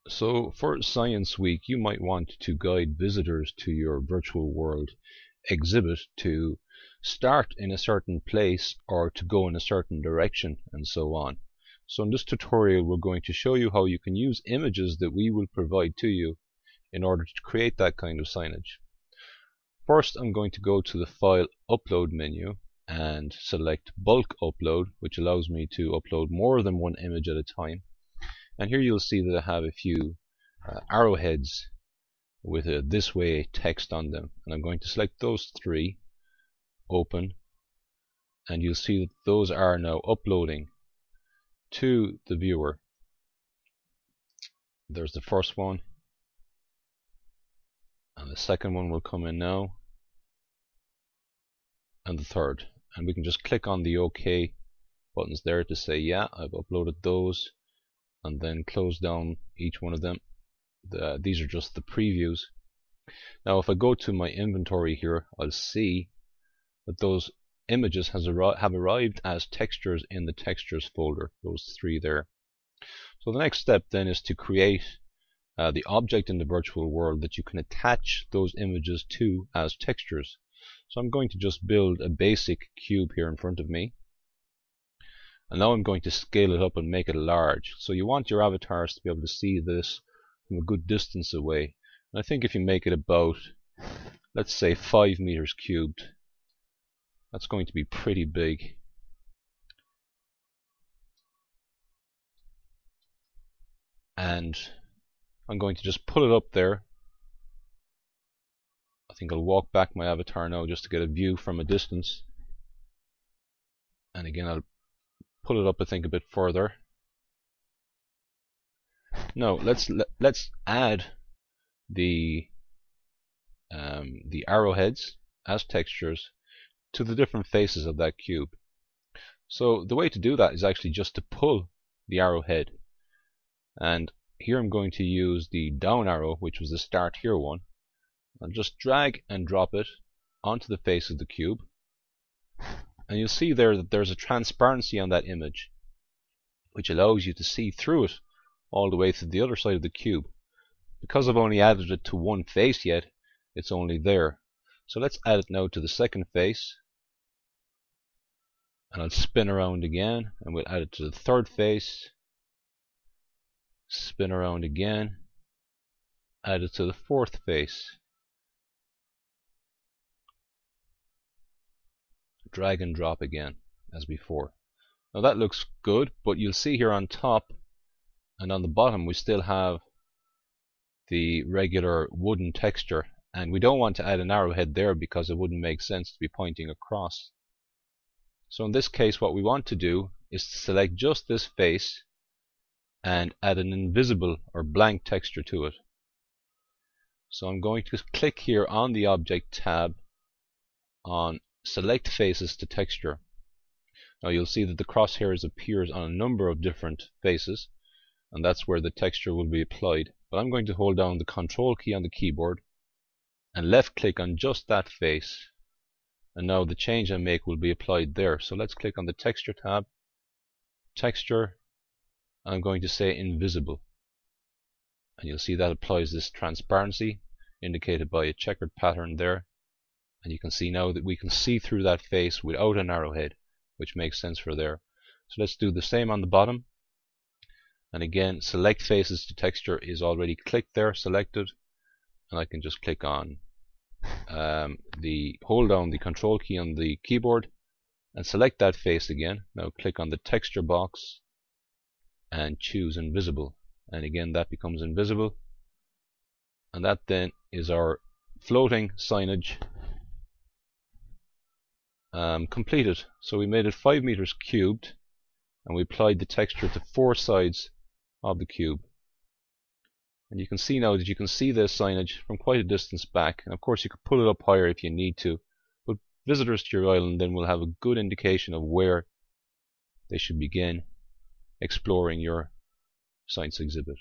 So for Science Week, you might want to guide visitors to your virtual world exhibit to start in a certain place or to go in a certain direction and so on. So in this tutorial we're going to show you how you can use images that we will provide to you in order to create that kind of signage. First I'm going to go to the File Upload menu and select Bulk Upload, which allows me to upload more than one image at a time. And here you'll see that I have a few arrowheads with a "this way" text on them, and I'm going to select those three, open, and you'll see that those are now uploading to the viewer. There's the first one, and the second one will come in now, and the third. And we can just click on the OK buttons there to say, yeah, I've uploaded those, and then close down each one of them. These are just the previews. Now if I go to my inventory here, I'll see that those images have arrived as textures in the textures folder, those three there. So the next step then is to create the object in the virtual world that you can attach those images to as textures. So I'm going to just build a basic cube here in front of me, and now I'm going to scale it up and make it large. So you want your avatars to be able to see this from a good distance away. And I think if you make it about, let's say, 5 meters cubed, that's going to be pretty big. And I'm going to just pull it up there. I think I'll walk back my avatar now just to get a view from a distance. And again, I'll pull it up, I think, a bit further. Now let's add the arrowheads as textures to the different faces of that cube. So the way to do that is actually just to pull the arrowhead, and here I'm going to use the down arrow, which was the Start Here one, and just drag and drop it onto the face of the cube, and you'll see there that there's a transparency on that image which allows you to see through it all the way to the other side of the cube. Because I've only added it to one face yet, it's only there. So let's add it now to the second face, and I'll spin around again, and we'll add it to the third face, spin around again, add it to the fourth face, drag and drop again as before. Now that looks good, but you'll see here on top and on the bottom we still have the regular wooden texture, and we don't want to add an arrowhead there because it wouldn't make sense to be pointing across. So in this case what we want to do is to select just this face and add an invisible or blank texture to it. So I'm going to click here on the Object tab on Select Faces to Texture. Now you'll see that the crosshairs appears on a number of different faces, and that's where the texture will be applied. But I'm going to hold down the Control key on the keyboard and left click on just that face, and now the change I make will be applied there. So let's click on the Texture tab, Texture, and I'm going to say Invisible, and you'll see that applies this transparency indicated by a checkered pattern there, and you can see now that we can see through that face without an arrowhead, which makes sense for there. So let's do the same on the bottom, and again Select Faces to Texture is already clicked there, selected, and I can just click on hold down the Control key on the keyboard and select that face again. Now click on the texture box and choose Invisible, and again that becomes invisible, and that then is our floating signage completed. So we made it 5 meters cubed, and we applied the texture to 4 sides of the cube. And you can see now that you can see this signage from quite a distance back, and of course you could pull it up higher if you need to, but visitors to your island then will have a good indication of where they should begin exploring your science exhibit.